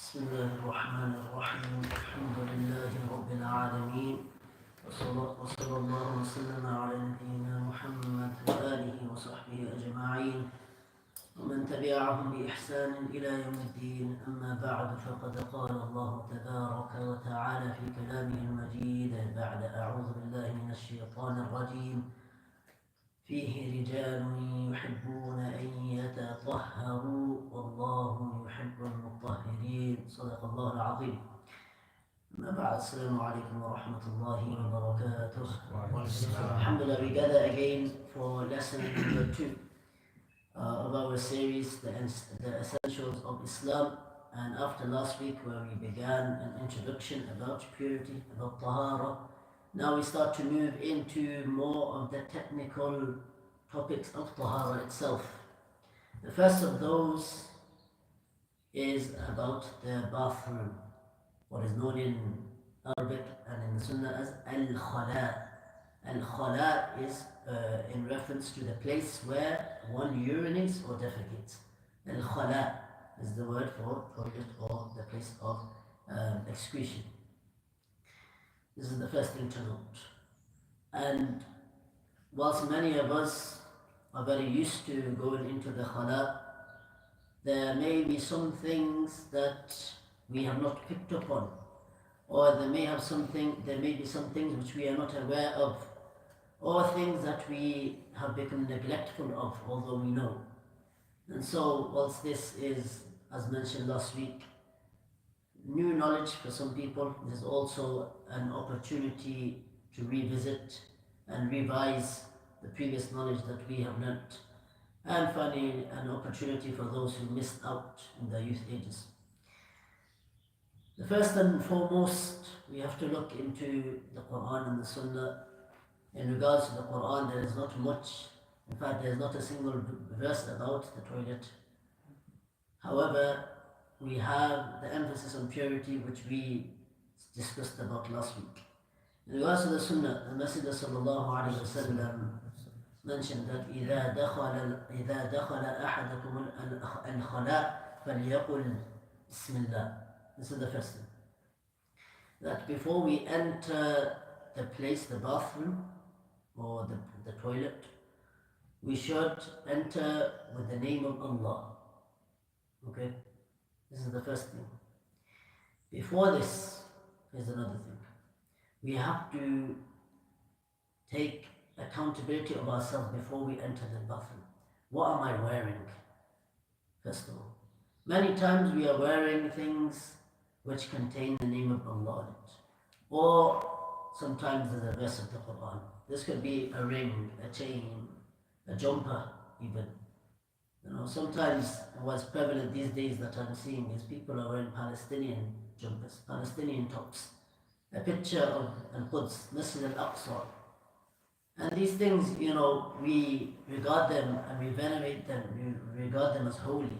بسم الله الرحمن الرحيم الحمد لله رب العالمين وصلى الله وسلم على نبينا محمد وآله وصحبه أجمعين ومن تبعهم بإحسان إلى يوم الدين. أما بعد، فقد قال الله تبارك وتعالى في كلامه المجيد بعد أعوذ بالله من الشيطان الرجيم: فيه رجال يحبون أن يتطهروا والله يحب المطهرين. صدق الله العظيم. أما بعد، السلام عليكم ورحمة الله وبركاته. Alhamdulillah, we gather again for lesson number 2 of our series, the Essentials of Islam. And after last week, where we began an introduction about purity, about tahara, now we start to move into more of the technical topics of tahara itself. The first of those is about the bathroom, what is known in Arabic and in the Sunnah as al-Khala. Al-Khala is in reference to the place where one urinates or defecates. Al-Khala is the word for toilet or the place of excretion. This is the first thing to note. And whilst many of us are very used to going into the khala, there may be some things that we have not picked up on, or there may be some things which we are not aware of, or things that we have become neglectful of, although we know. And so, whilst this is, as mentioned last week, new knowledge for some people, there's also an opportunity to revisit and revise the previous knowledge that we have learnt, and finally an opportunity for those who missed out in their youth ages. The first and foremost, we have to look into the Quran and the Sunnah. In regards to the Quran, there is not much, in fact there is not a single verse about the toilet. However, we have the emphasis on purity, which we discussed about last week. In regards to the Sunnah, the Messenger sallallahu alaihi wasallam mentioned that إذا دخل أحدكم الخلاء فليقل بسم الله. This is the first thing. That before we enter the place, the bathroom or the toilet, we should enter with the name of Allah. Okay? This is the first thing. Before this, here's another thing. We have to take accountability of ourselves before we enter the bathroom. What am I wearing? First of all. Many times we are wearing things which contain the name of Allah on it. Or sometimes there's a verse of the Quran. This could be a ring, a chain, a jumper even. Sometimes what's prevalent these days that I'm seeing is people are wearing Palestinian jumpers, Palestinian tops. A picture of al-Quds, Masjid al-Aqsa. And these things, we regard them and we venerate them, we regard them as holy,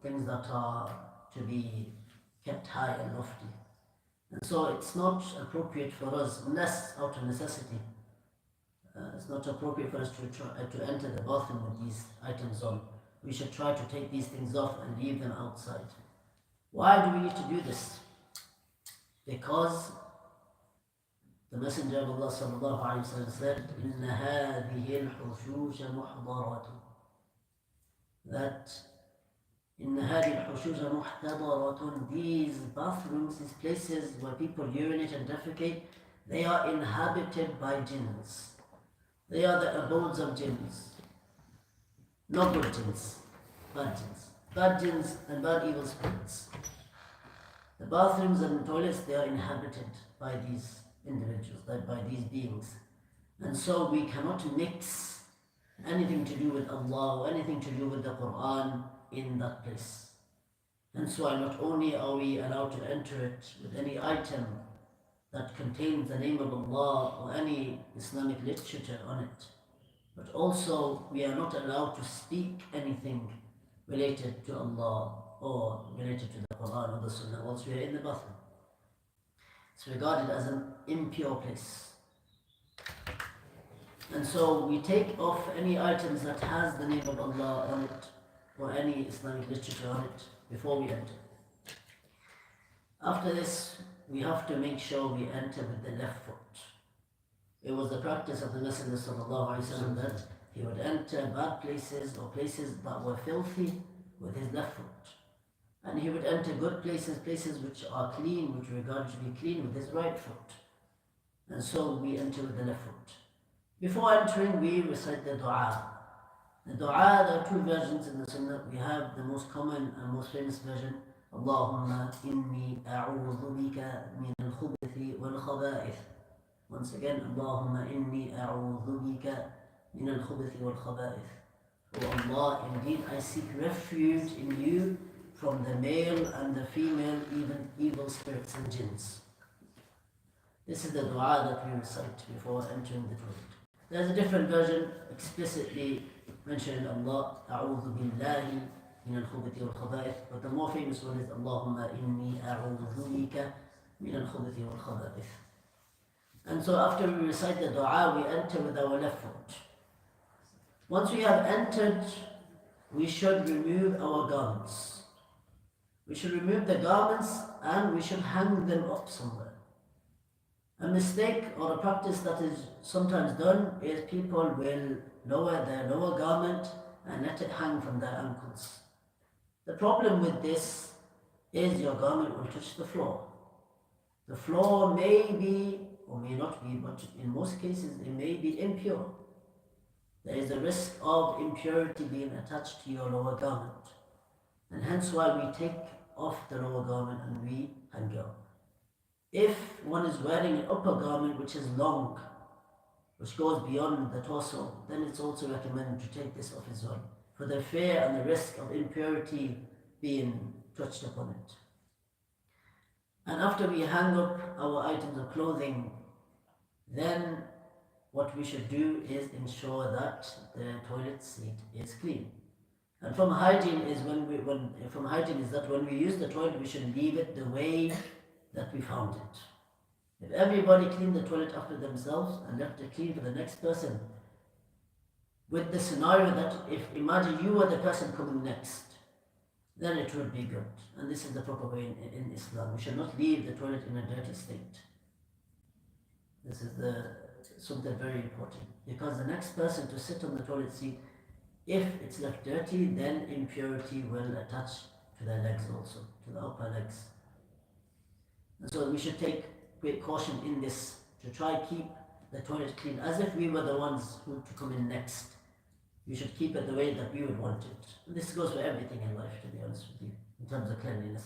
things that are to be kept high and lofty. And so it's not appropriate for us, unless out of necessity, it's not appropriate for us to enter the bathroom with these items on. We should try to take these things off and leave them outside. Why do we need to do this? Because the Messenger of Allah sallallahu alaihi wasallam said, إِنَّ هَذِهِ الْحُشُوشَ مُحْضَرَةٌ. That إِنَّ هَذِهِ الْحُشُوشَ مُحْتَضَرَةٌ. These bathrooms, these places where people urinate and defecate, they are inhabited by jinns. They are the abodes of jinns. Not good jinns, bad jinns. Bad jinns and bad evil spirits. The bathrooms and toilets, they are inhabited by these individuals, by these beings. And so we cannot mix anything to do with Allah or anything to do with the Quran in that place. And so not only are we allowed to enter it with any item that contains the name of Allah or any Islamic literature on it, but also we are not allowed to speak anything related to Allah or related to the Quran or the Sunnah whilst we are in the bathroom. It's regarded as an impure place. And so we take off any items that has the name of Allah on it or any Islamic literature on it before we enter. After this, we have to make sure we enter with the left foot. It was the practice of the Messenger ﷺ that he would enter bad places or places that were filthy with his left foot. And he would enter good places, places which are clean, which we regard to be clean, with his right foot. And so we enter with the left foot. Before entering, we recite the dua. The dua, there are two versions in the Sunnah. We have the most common and most famous version, Allāhumma innī a'uḍu bika min al-Ḥubuṭi wa-al-Ḥabā'ithi. Once again, Allāhumma innī a'uḍu bika min al-Ḥubuṭi wa-al-Ḥabā'ithi. O Allah, indeed I seek refuge in you from the male and the female, even evil spirits and jinns. This is the dua that we recite before entering the toilet. There's a different version explicitly mentioning Allah, a'uḍu billahi min al-Ḥubuṭi wa-al-Ḥabā'ithi, but the more famous one is Allāhumma innī a'uḍu bika min al-Ḥubuṭi wa-al-Ḥabā'ithi. And so after we recite the dua, we enter with our left foot. Once we have entered, we should remove our garments. We should remove the garments and we should hang them up somewhere. A mistake or a practice that is sometimes done is people will lower their lower garment and let it hang from their ankles. The problem with this is your garment will touch the floor. The floor may be or may not be, but in most cases it may be impure. There is a risk of impurity being attached to your lower garment. And hence why we take off the lower garment and we hang it up. If one is wearing an upper garment which is long, which goes beyond the torso, then it's also recommended to take this off as well, for the fear and the risk of impurity being touched upon it. And after we hang up our items of clothing, then what we should do is ensure that the toilet seat is clean. And from hygiene is when we use the toilet, we should leave it the way that we found it. If everybody cleaned the toilet after themselves and left it clean for the next person, with the scenario that if imagine you were the person coming next, then it would be good. And this is the proper way in Islam. We should not leave the toilet in a dirty state. This is something very important, because the next person to sit on the toilet seat, if it's left dirty, then impurity will attach to their legs also, to the upper legs. And so we should take great caution in this, to try keep the toilet clean, as if we were the ones who to come in next. We should keep it the way that we would want it. And this goes for everything in life, to be honest with you, in terms of cleanliness.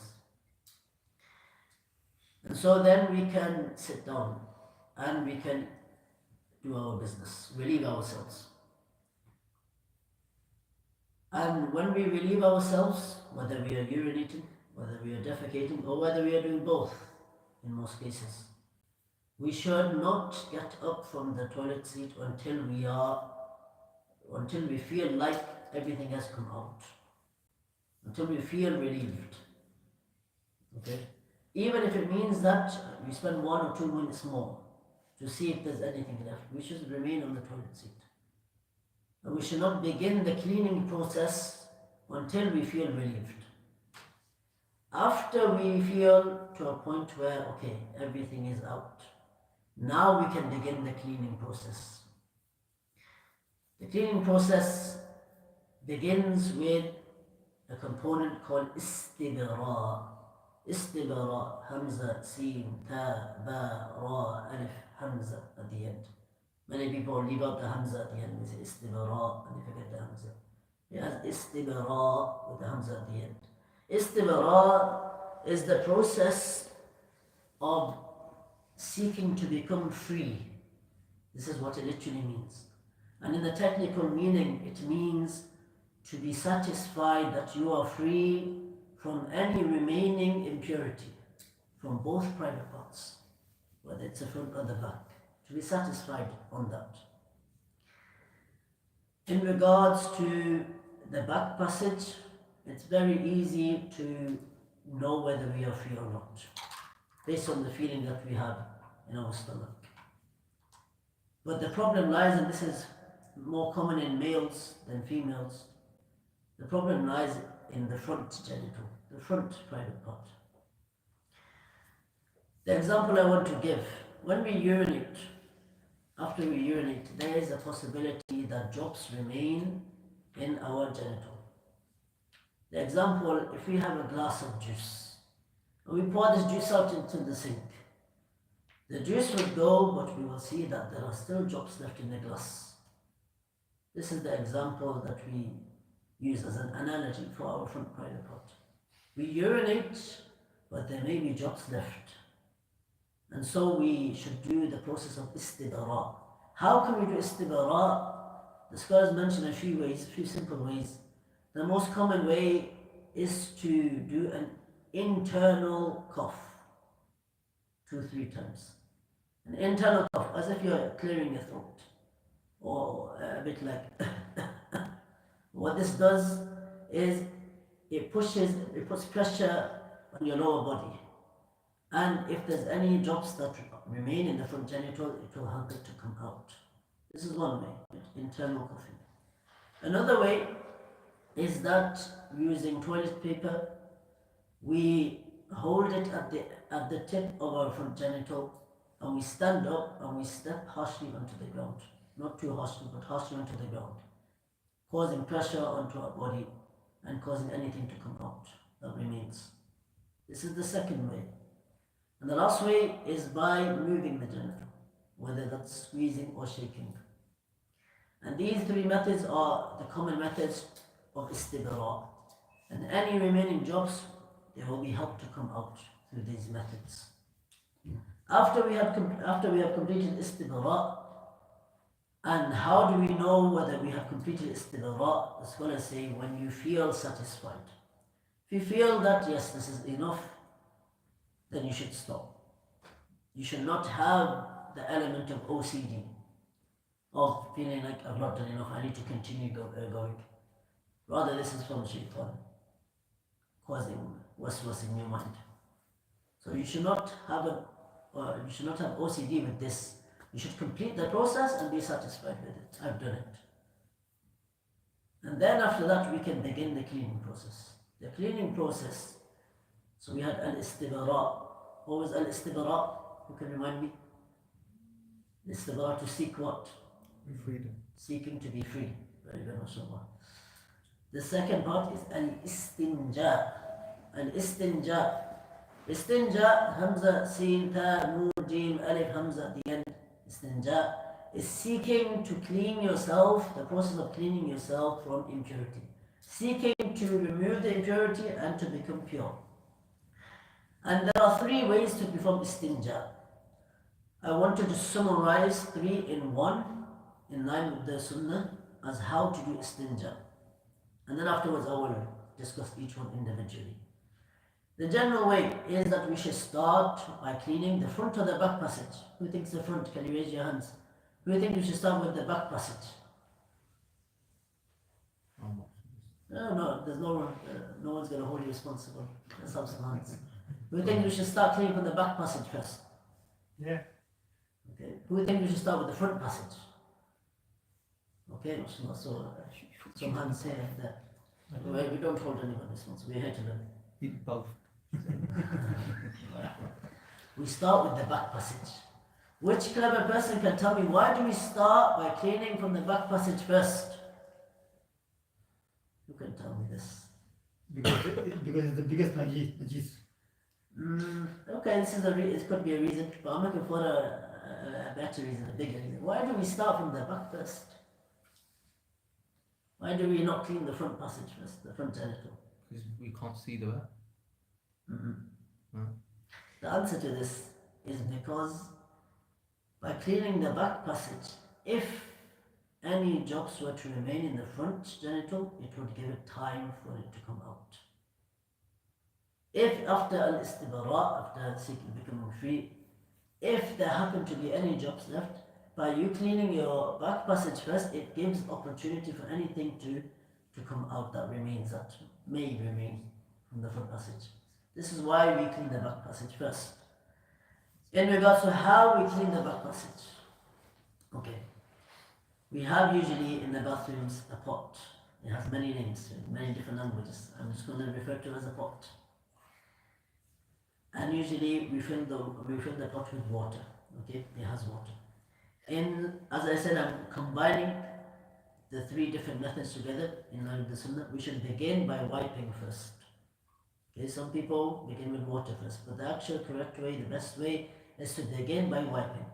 And so then we can sit down and we can do our business, relieve ourselves. And when we relieve ourselves, whether we are urinating, whether we are defecating, or whether we are doing both, in most cases, we should not get up from the toilet seat until we feel like everything has come out, until we feel relieved. Okay? Even if it means that we spend 1 or 2 minutes more to see if there's anything left, we should remain on the toilet seat. And we should not begin the cleaning process until we feel relieved. After we feel to a point where, okay, everything is out, now we can begin the cleaning process. The cleaning process begins with a component called istibra. Istibra, hamza, sin, ta, ba, ra, alif, hamza at the end. Many people leave out the hamza at the end. They say istibra and they forget the hamza. It has istibra with the hamza at the end. Istibra is the process of seeking to become free. This is what it literally means. And in the technical meaning, it means to be satisfied that you are free from any remaining impurity from both private parts, whether it's the front or the back, to be satisfied on that. In regards to the back passage, it's very easy to know whether we are free or not, based on the feeling that we have in our stomach. But the problem lies, and this is more common in males than females, the problem lies in the front genital, the front private part. The example I want to give, when we urinate, after we urinate, there is a possibility that drops remain in our genital. The example, if we have a glass of juice, and we pour this juice out into the sink, the juice will go, but we will see that there are still drops left in the glass. This is the example that we use as an analogy for our front private part. We urinate, but there may be drops left. And so we should do the process of istibara. How can we do istibara? The scholars mention a few ways, a few simple ways. The most common way is to do an internal cough 2-3 times. An internal cough, as if you're clearing your throat, or a bit like. What this does is it puts pressure on your lower body. And if there's any drops that remain in the front genital, it will help it to come out. This is one way, internal coughing. Another way is that using toilet paper, we hold it at the tip of our front genital, and we stand up and we step harshly onto the ground. Not too harshly, but harshly onto the ground, causing pressure onto our body and causing anything to come out that remains. This is the second way. And the last way is by moving the genital, whether that's squeezing or shaking. And these three methods are the common methods of istibara. And any remaining drops, they will be helped to come out through these methods. After we have completed istibara, and how do we know whether we have completed istibara? The scholars say when you feel satisfied. If you feel that yes, this is enough, then you should stop. You should not have the element of OCD, of feeling like I've not done enough, I need to continue going. Rather, this is from shaitan, causing waswas in your mind. So you should not have OCD with this. You should complete the process and be satisfied with it. I've done it. And then after that, we can begin the cleaning process. The cleaning process, so we had al-istibara. What was al-istibara? Who can remind me? Istibara, to seek what? Freedom. Seeking to be free. Very good, mashallah. The second part is al-istinja. Al-istinja. Istinja, hamza, sin, ta, noon, jim, alif, hamza at the end. Istinja is seeking to clean yourself, the process of cleaning yourself from impurity. Seeking to remove the impurity and to become pure. And there are 3 ways to perform istinja. I wanted to summarize 3 in 1, in line with the sunnah, as how to do istinja. And then afterwards I will discuss each one individually. The general way is that we should start by cleaning the front or the back passage. Who thinks the front? Can you raise your hands? Who thinks we should start with the back passage? No, there's no one. No one's going to hold you responsible. Let's have some hands. Who thinks we should start cleaning from the back passage first? Yeah. Okay. Who thinks we should start with the front passage? Okay, so some hands here and there. We don't hold anyone responsible. We're here to learn. Eat both. We start with the back passage. Which clever person can tell me why do we start by cleaning from the back passage first? Who can tell me this? Because it's the biggest najis. Okay, it could be a reason, but I'm looking for a better reason, a bigger reason. Why do we start from the back first? Why do we not clean the front passage first, the front genital? Because we can't see the back. The answer to this is because by cleaning the back passage, if any drops were to remain in the front genital, it would give it time for it to come out. If after al-istibara, after seeking becoming free, if there happen to be any drops left, by you cleaning your back passage first, it gives opportunity for anything to come out that remains, that may remain from the front passage. This is why we clean the back passage first. In regards to how we clean the back passage, okay, we have usually in the bathrooms a pot. It has many names, many different languages. I'm just going to refer to it as a pot. And usually we fill the pot with water. Okay, it has water. As I said, I'm combining the three different methods together in line with the Sunnah. We should begin by wiping first. Okay, some people begin with water first, but the actual correct way, the best way, is to begin by wiping.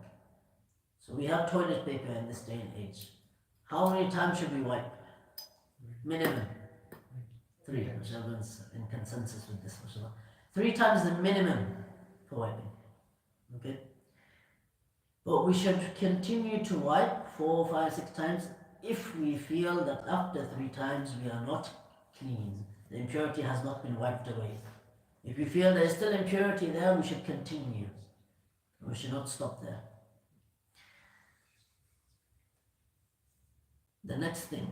So we have toilet paper in this day and age. How many times should we wipe? Minimum. 3. Everyone's in consensus with this. 3 times the minimum for wiping. Okay? But we should continue to wipe 4, 5, 6 times if we feel that after 3 times we are not clean. The impurity has not been wiped away. If we feel there is still impurity there, we should continue. We should not stop there. The next thing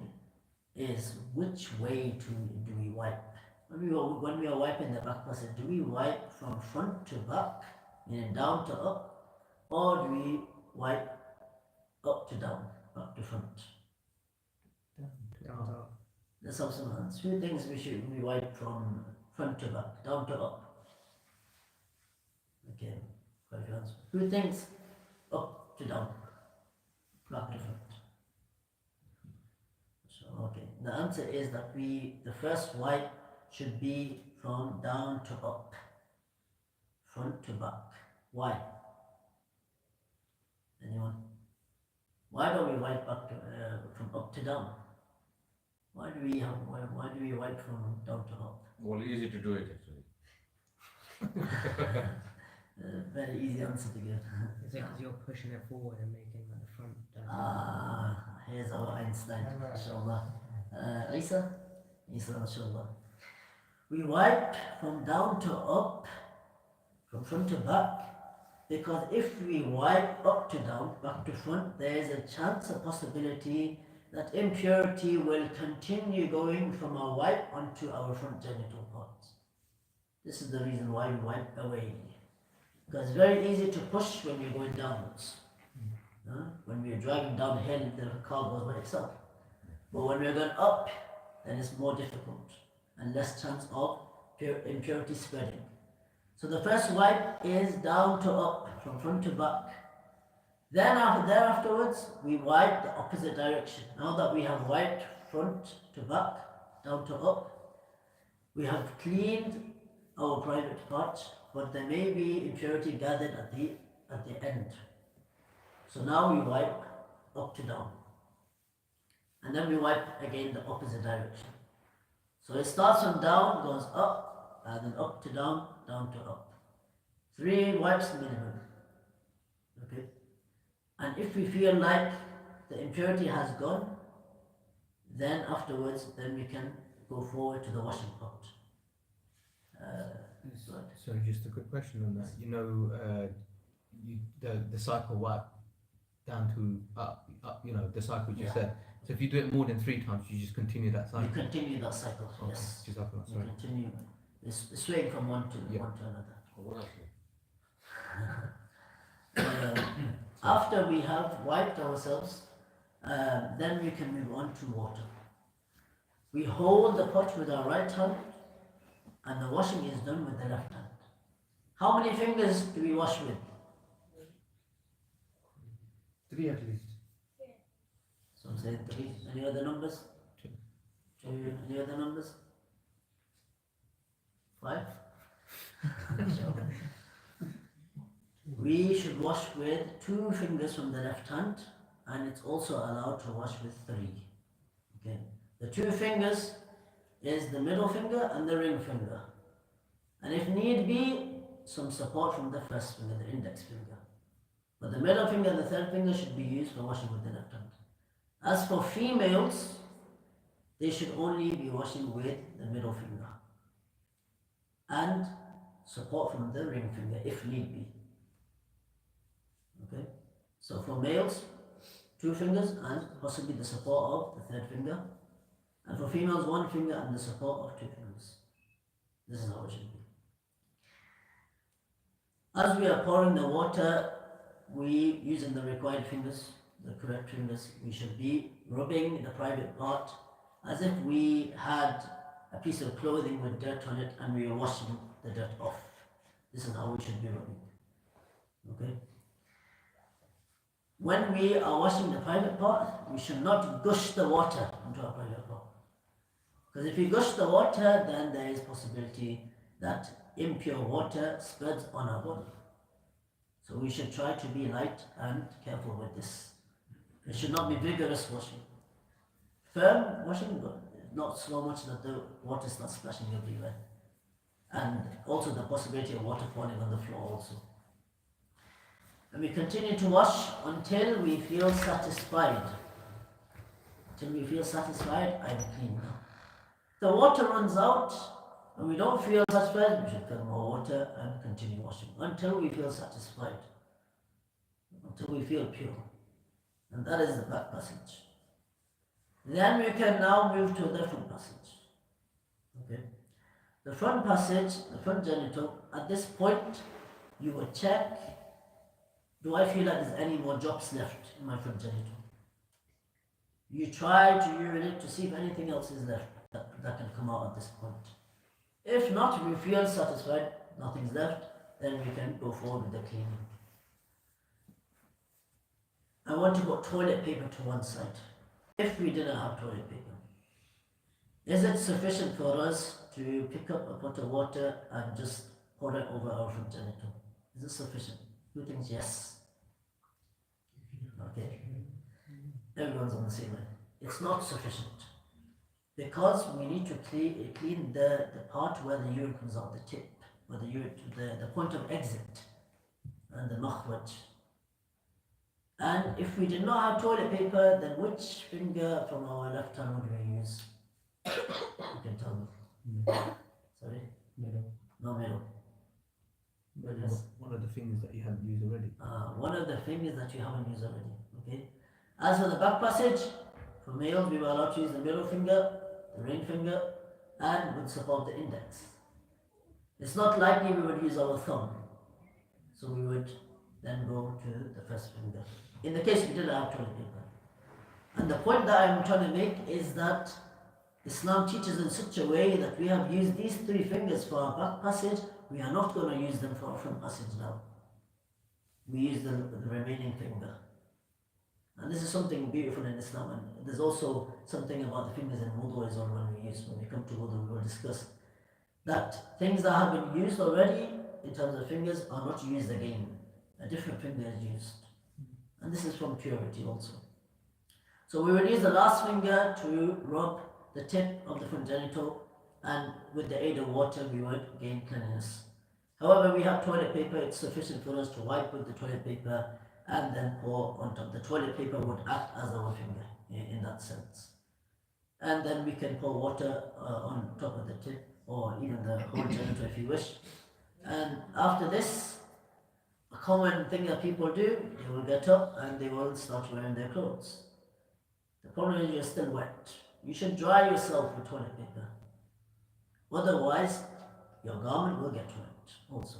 is which way do we wipe? When we are wiping the back passage, do we wipe from front to back, meaning down to up, or do we wipe up to down, back to front? Down. Let's have some answers. Few things we wipe from front to back, down to up. Okay, quite a few answers. Few things up to down, back to front. Okay, the answer is that the first wipe should be from down to up, front to back. Why? Anyone? Why don't we wipe back to, from up to down? Why do we wipe from down to up? Well, easy to do it actually. Very easy answer to give. Is it because you're pushing it forward and making like the front down? Here's our Einstein, inshallah. Isa, inshallah. We wipe from down to up, from front to back, because if we wipe up to down, back to front, there is a chance, a possibility that impurity will continue going from our wipe onto our front genital parts. This is the reason why we wipe away. Because it's very easy to push when you're going downwards. When we are driving downhill, the car goes by itself. But when we are going up, then it's more difficult and less chance of impurity spreading. So the first wipe is down to up, from front to back. Then afterwards, we wipe the opposite direction. Now that we have wiped front to back, down to up, we have cleaned our private part, but there may be impurity gathered at the end. So now we wipe up to down. And then we wipe again the opposite direction. So it starts from down, goes up, and then up to down, down to up. 3 wipes minimum. Okay? And if we feel like the impurity has gone, then afterwards, then we can go forward to the washing pot. So just a quick question on that. You know, the cycle wipe down to up, the cycle you said. So if you do it more than 3 times, you just continue that cycle. You continue that cycle, yes. Just after that, You sorry. continue. It's swaying from one to another. After we have wiped ourselves, then we can move on to water. We hold the pot with our right hand, and the washing is done with the left hand. How many fingers do we wash with? 3 at least. Some say 3. Any other numbers? 2. Any other numbers? 5? We should wash with 2 fingers from the left hand, and it's also allowed to wash with 3. Okay. The 2 fingers is the middle finger and the ring finger. And if need be, some support from the first finger, the index finger. But the middle finger and the third finger should be used for washing with the left hand. As for females, they should only be washing with the middle finger and support from the ring finger if need be. Okay? So for males, 2 fingers and possibly the support of the third finger. And for females, 1 finger and the support of 2 fingers. This is how it should be. As we are pouring the water, we, using the required fingers, the correct fingers, we should be rubbing the private part as if we had a piece of clothing with dirt on it and we were washing the dirt off. This is how we should be running. Okay? When we are washing the private part, we should not gush the water into our private part. Because if we gush the water, then there is possibility that impure water spreads on our body. So we should try to be light and careful with this. It should not be vigorous washing. Firm washing, but not so much that the water starts splashing everywhere. And also the possibility of water falling on the floor also. And we continue to wash until we feel satisfied. Until we feel satisfied, I'm clean now. The water runs out and we don't feel satisfied, we should get more water and continue washing until we feel satisfied. Until we feel pure. And that is the back passage. Then we can now move to the front passage. Okay. The front passage, the front genital, at this point you will check, do I feel like there's any more drops left in my front genital? You try to urinate to see if anything else is left that can come out at this point. If not, if you feel satisfied, nothing's left, then we can go forward with the cleaning. I want to put toilet paper to one side. If we didn't have toilet paper, is it sufficient for us to pick up a pot of water and just pour it over our front genital? Is it sufficient? Who thinks yes? Okay. Everyone's on the same line. It's not sufficient. Because we need to clean the part where the urine comes out, the tip, where the point of exit, and the makhraj. And if we did not have toilet paper, then which finger from our left hand would we use? You can tell me. Sorry? Middle. No, middle. Yes. One of the fingers that you haven't used already. One of the fingers that you haven't used already. Okay. As for the back passage, for males we were allowed to use the middle finger, the ring finger, and with support the index. It's not likely we would use our thumb, so we would then go to the first finger. In the case we didn't have toilet paper. And the point that I'm trying to make is that Islam teaches in such a way that we have used these three fingers for our back passage, we are not going to use them for our front passage now. We use the remaining finger. And this is something beautiful in Islam, and there's also something about the fingers in wudu as well when we come to wudu, we will discuss that things that have been used already in terms of fingers are not used again. A different finger is used. And this is from purity also. So we will use the last finger to rub the tip of the front genital, and with the aid of water we would gain cleanliness. However, we have toilet paper, it's sufficient for us to wipe with the toilet paper and then pour on top. The toilet paper would act as our finger in that sense. And then we can pour water on top of the tip or even the whole genital if you wish. And after this, a common thing that people do, they will get up and they will start wearing their clothes. The problem is you're still wet. You should dry yourself with toilet paper. Otherwise, your garment will get wet also.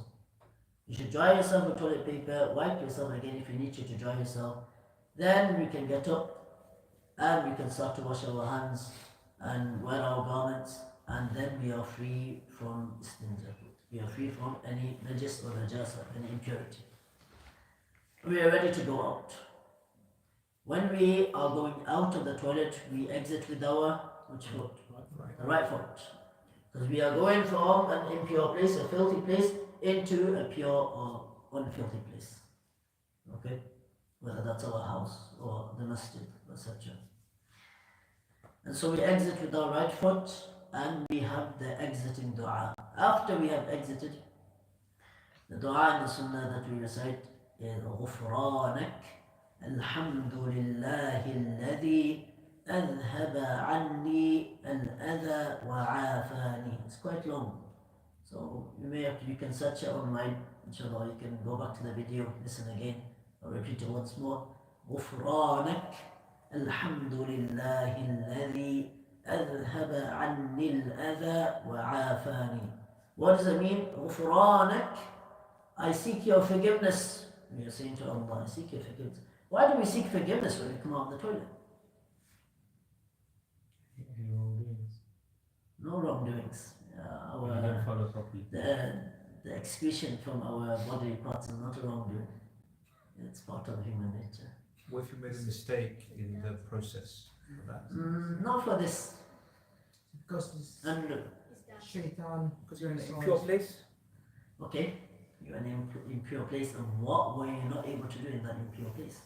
You should dry yourself with toilet paper, wipe yourself again if you need to dry yourself. Then we can get up and we can start to wash our hands and wear our garments, and then we are free from istinja. We are free from any najis or najasa, any impurity. We are ready to go out. When we are going out of the toilet, we exit with our which foot? The right foot. Because we are going from an impure place, a filthy place, into a pure or unfilthy place. Okay? Whether that's our house or the masjid, etc. And so we exit with our right foot and we have the exiting dua. After we have exited, the dua in the sunnah that we recite is Gufranak Alhamdulillah alladhi adhaba anni al-adha wa-Aafanee. It's quite long. So you can search it online, inshallah. You can go back to the video, listen again, or repeat it once more. Gufranak Alhamdulillah alladhi adhaba anni al-adha wa-Aafanee. What does it mean? Gufranak, I seek your forgiveness. We are saying to Allah, I seek your forgiveness. Why do we seek forgiveness when we come out of the toilet? Wrongdoings. No wrongdoings. You don't follow properly. the excretion from our body parts are not wrongdoing. It's part of human nature. What if you made a mistake in the process of that? Not for this. Because it's And shaitan. Because you're in an Sorry. impure place. okay, you're in an impure place, and what were you not able to do in that impure place?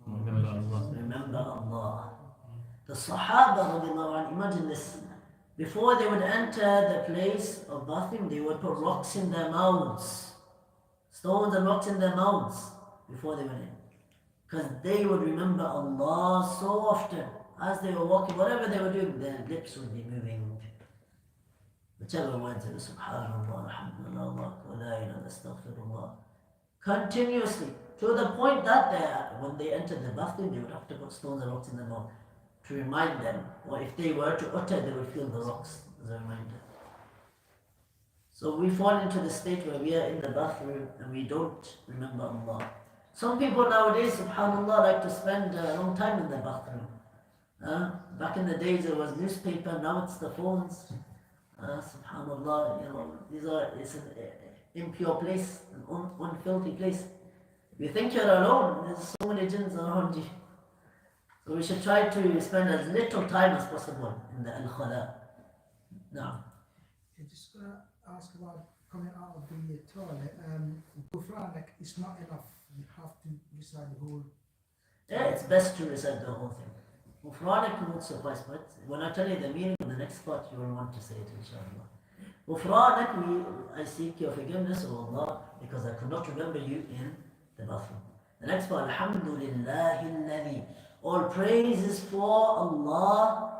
Remember Allah. Remember Allah. The Sahaba, radiallahu anhu, imagine this. Before they would enter the place of bathing, they would put rocks in their mouths. Stones and rocks in their mouths before they went in. Because they would remember Allah so often. As they were walking, whatever they were doing, their lips would be moving. Whichever words it was, subhanallah, alhamdulillah, wa la ilaha astaghfirullah. Continuously. To the point that when they entered the bathroom, they would have to put stones and rocks in their mouth to remind them, or if they were to utter, they would feel the rocks as a reminder. So we fall into the state where we are in the bathroom and we don't remember Allah. Some people nowadays, subhanallah, like to spend a long time in the bathroom. Back in the days it was newspaper, now it's the phones. Subhanallah, it's an impure place, an unfilthy place. If you think you're alone, there's so many jinns around you. So we should try to spend as little time as possible in the al-Khala. Now, I'm just going to ask about coming out of the toilet. Gufranaka is not enough. You have to recite the whole. yeah, it's best to recite the whole thing. Gufranaka won't suffice, but when I tell you the meaning of the next part, you will want to say it, inshallah. Gufranaka, I seek your forgiveness, O Allah, because I could not remember you in the bathroom. The next part, Alhamdulillah alladhi. All praise is for Allah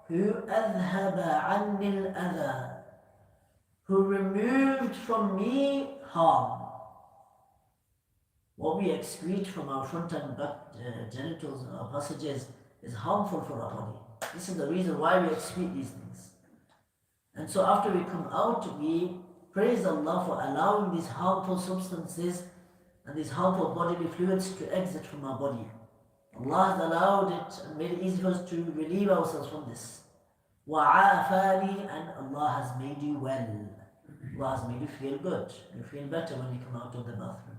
who أذهب عني الأذى, who removed from me harm. What we excrete from our front and back genitals, our passages, is harmful for our body. This is the reason why we excrete these things. And so after we come out, we praise Allah for allowing these harmful substances and these harmful bodily fluids to exit from our body. Allah has allowed it and made it easy for us to relieve ourselves from this. Wa-Āfanee, and Allah has made you well. Allah has made you feel good. You feel better when you come out of the bathroom.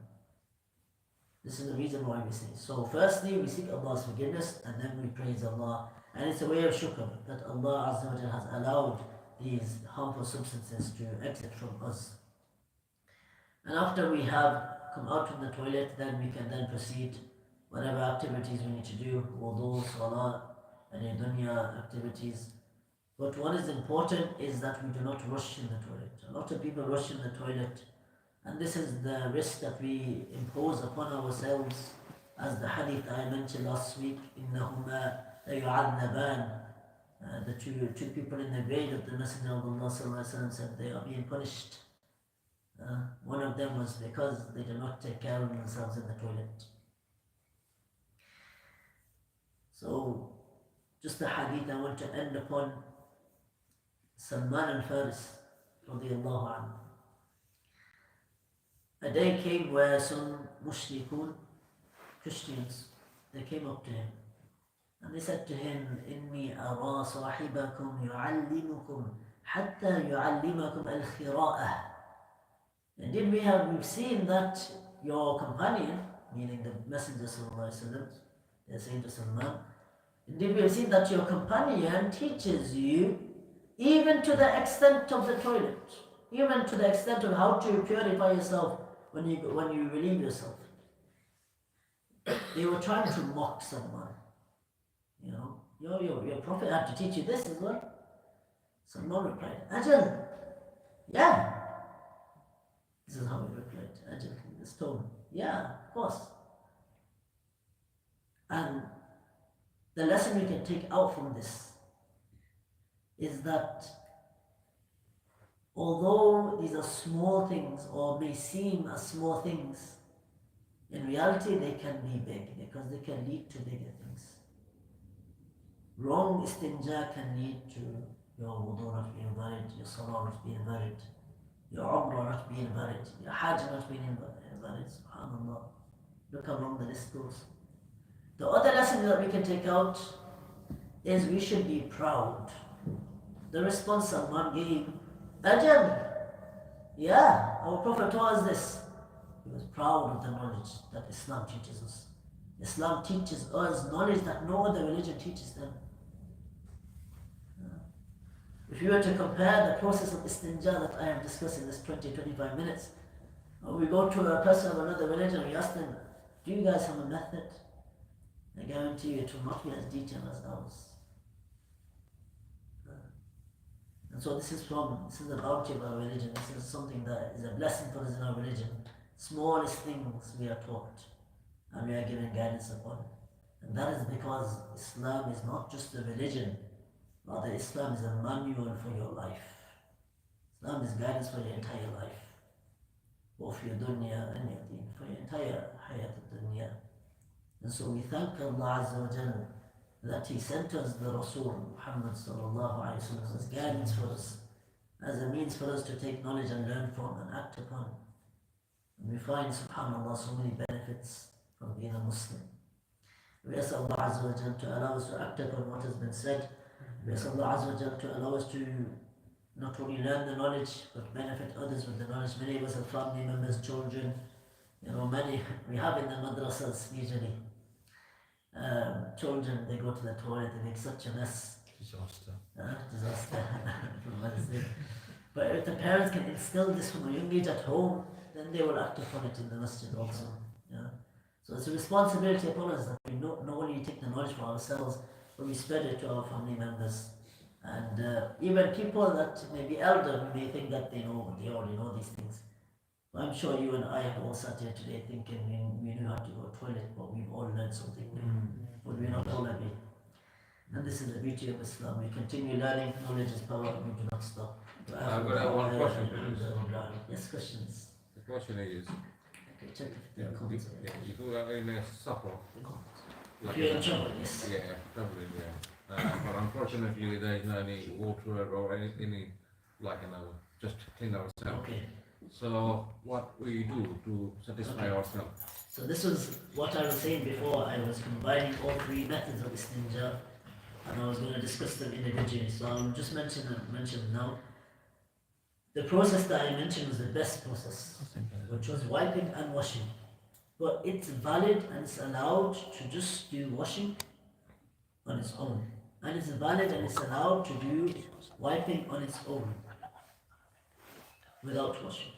This is the reason why we say. So firstly, we seek Allah's forgiveness and then we praise Allah. And it's a way of shukr that Allah Azza wa Jalla has allowed these harmful substances to exit from us. And after we have come out from the toilet, then we can then proceed whatever activities we need to do, wudu, salah, any dunya activities. But what is important is that we do not rush in the toilet. A lot of people rush in the toilet, and this is the risk that we impose upon ourselves, as the hadith I mentioned last week, إِنَّهُمَا لَيُعَذَّبَانِ. The two people in the grave of the Messenger of Allah said they are being punished. One of them was because they did not take care of themselves in the toilet. So, just the hadith I want to end upon. Salman al-Faris, radiyallahu anhu. A day came where some mushrikun, Christians, they came up to him and they said to him, ʻinnī arā صاحبكم يعلمكم حتى يعلمكم الخراءة. Indeed, we've seen that your companion, meaning the Messenger sallallahu alaihi wasallam, they are saying to Salman, indeed we have seen that your companion teaches you even to the extent of the toilet, even to the extent of how to purify yourself when you relieve yourself. They were trying to mock Salman. Your prophet had to teach you this as well. Salman replied, Ajal, yeah. This is how he replied, Ajal, in this tone. Yeah, of course. And the lesson we can take out from this is that although these are small things or may seem as small things, in reality they can be big because they can lead to bigger things. Wrong istinja can lead to your wudu not being valid, your salah not being valid, your umrah not being valid, your hajj not being valid. Subhanallah. Look how long the list goes. The other lesson that we can take out is we should be proud. The response Salman gave, Ajal, Yeah, our Prophet taught us this. He was proud of the knowledge that Islam teaches us. Islam teaches us knowledge that no other religion teaches them. If you were to compare the process of istinja that I am discussing this 20-25 minutes, we go to a person of another religion, we ask them, do you guys have a method? I guarantee you it will not be as detailed as ours. And so this is the bounty of our religion. This is something that is a blessing for us in our religion. Smallest things we are taught and we are given guidance upon. And that is because Islam is not just a religion, rather Islam is a manual for your life. Islam is guidance for your entire life, both your dunya and your deen, for your entire hayat al-dunya. And so we thank Allah Azza wa Jalla that He sent us the Rasul Muhammad sallallahu alayhi wa sallam as guidance for us, as a means for us to take knowledge and learn from and act upon. And we find, subhanAllah, so many benefits from being a Muslim. We ask Allah Azza wa Jalla to allow us to act upon what has been said. We ask Allah Azza wa Jalla to allow us to not only learn the knowledge, but benefit others with the knowledge. Many of us have family members, children, many we have in the madrasas usually. Children, they go to the toilet, they make such a mess. Disaster. Disaster. But if the parents can instill this from a young age at home, then they will act upon it in the masjid also. Yeah. So it's a responsibility upon us that we not only take the knowledge for ourselves, but we spread it to our family members. And even people that may be elder, we may think that they already know these things. But I'm sure you and I have all sat here today thinking we knew how to go to the toilet, but we've all learned something new. But we're not all agree. And this is the beauty of Islam. We continue learning, knowledge is power, and we do not stop. I've got one question. Yes, questions. The question is, Okay, check if there are comments. if you are in a supper, If you're in trouble, yes. yeah, probably, yeah. But unfortunately, there is no any water or any just to clean ourselves. Okay. So what we do to satisfy ourselves? So this was what I was saying before. I was combining all three methods of istinja, and I was going to discuss them individually. So I'll just mention now. The process that I mentioned was the best process, which was wiping and washing. But it's valid and it's allowed to just do washing on its own. And it's valid and it's allowed to do wiping on its own without washing.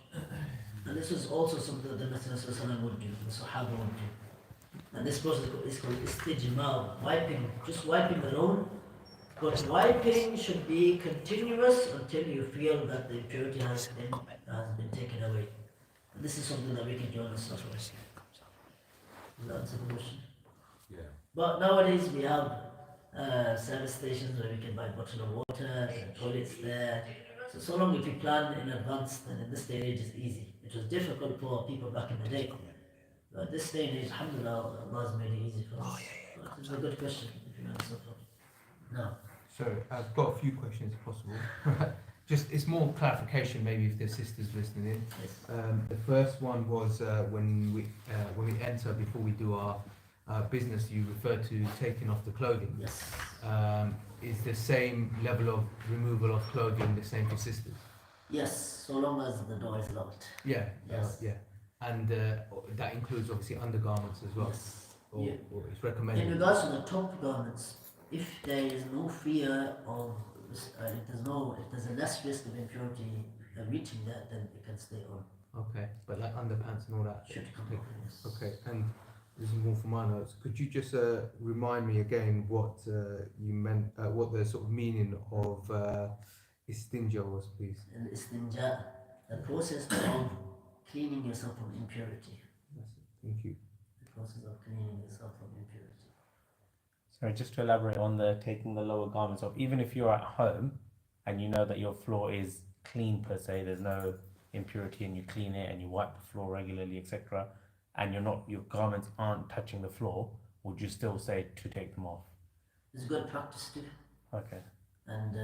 And this was also something that the Messenger would do, the Sahaba would do. And this process is called istijmar, wiping, just wiping alone. But wiping should be continuous until you feel that the impurity has been taken away. And this is something that we can do on the surface. Does that answer the question? Yeah. But nowadays we have service stations where we can buy a bottle of water, and toilets there. So long as you plan in advance, then in this day and age it's easy. It was difficult for people back in the day. But this day and age, alhamdulillah, Allah has made it easy for us. But it's a good question if you answer for. No. So I've got a few questions if possible. Just it's more clarification maybe if the sisters listening in. Yes. The first one was when we enter before we do our business, you refer to taking off the clothing. Yes. Is the same level of removal of clothing the same for sisters? Yes, so long as the door is locked. Yeah. Yes. Yeah. And that includes obviously undergarments as well. Yes. Or, Yeah. or it's recommended. In regards to the top garments, if there is no fear of, if there's a less risk of impurity reaching that, then it can stay on. Okay, but like underpants and all that Should come off, yes. Okay, and this is more for my notes. Could you just remind me again what you meant, what the sort of meaning of istinja was, please? And istinja, the process of cleaning yourself from impurity. That's it. Thank you. The process of cleaning yourself from impurity. Sorry, just to elaborate on the taking the lower garments off, even if you're at home and you know that your floor is clean per se, there's no impurity, and you clean it and you wipe the floor regularly, etc., and your garments aren't touching the floor, would you still say to take them off? It's good practice too. Okay. And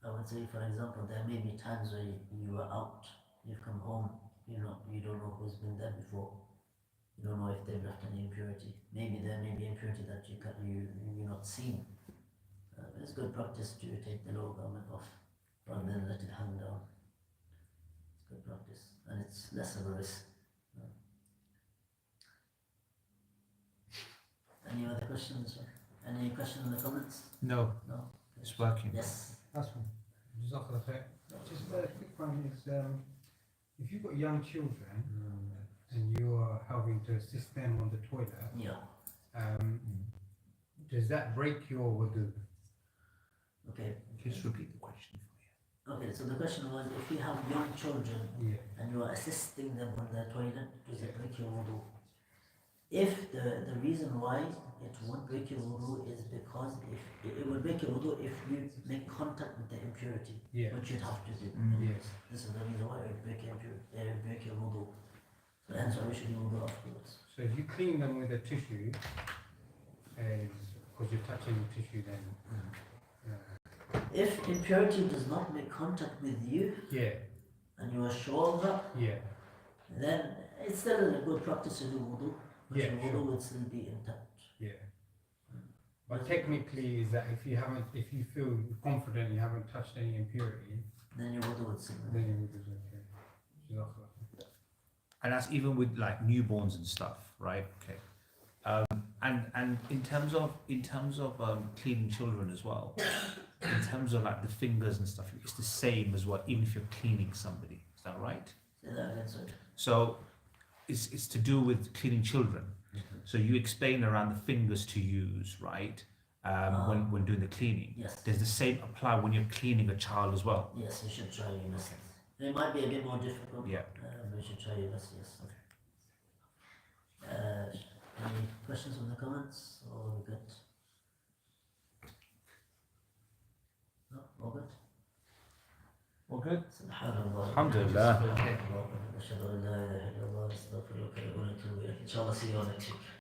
I would say, for example, there may be times where you are out, you've come home, you don't know who's been there before. You don't know if they've left any impurity. Maybe there may be impurity that you're not seen. It's good practice to take the lower garment off rather than let it hang down. practice, and it's less of a risk. Any other questions? Any questions in the comments? No, No. it's working. Yes. That's one. Jazakallah khair. Just a quick one is, if you've got young children and you are having to assist them on the toilet, Yeah. does that break your wudu? Okay. Just repeat the question. Okay. So the question was, if you have young children Yeah. and you are assisting them on their toilet, does it break your wudu? If the reason why it won't break your wudu is because if it will break your wudu if you make contact with the impurity, Yeah. which you'd have to do. Yes. This is the reason why it will break your wudu. So hence why we should do wudu afterwards. So if you clean them with a tissue, because you're touching the tissue, then If impurity does not make contact with you yeah, and you are sure of that, yeah, then it's still a good practice to do wudu, but Yeah, your wudu sure. will still be intact. yeah. But technically, is that if you feel confident you haven't touched any impurity, Then your wudu will still be. then your wudu is okay. Jazakallah khair. And that's even with like newborns and stuff, right? Okay. And in terms of cleaning children as well, in terms of like the fingers and stuff, it's the same as what even if you're cleaning somebody. Is that right? Say that again, sorry. So it's to do with cleaning children. So you explain around the fingers to use, right? When doing the cleaning. Yes. Does the same apply when you're cleaning a child as well? Yes, you should try your best. It might be a bit more difficult. Yeah. But you should try your best, yes. Any questions from the comments? Or are we good? No? All good? All good. Subhanallah. Alhamdulillah. أشهد أن لا إله إلا الله أستغفرك ونتوب إليك. إن شاء الله see you on next week.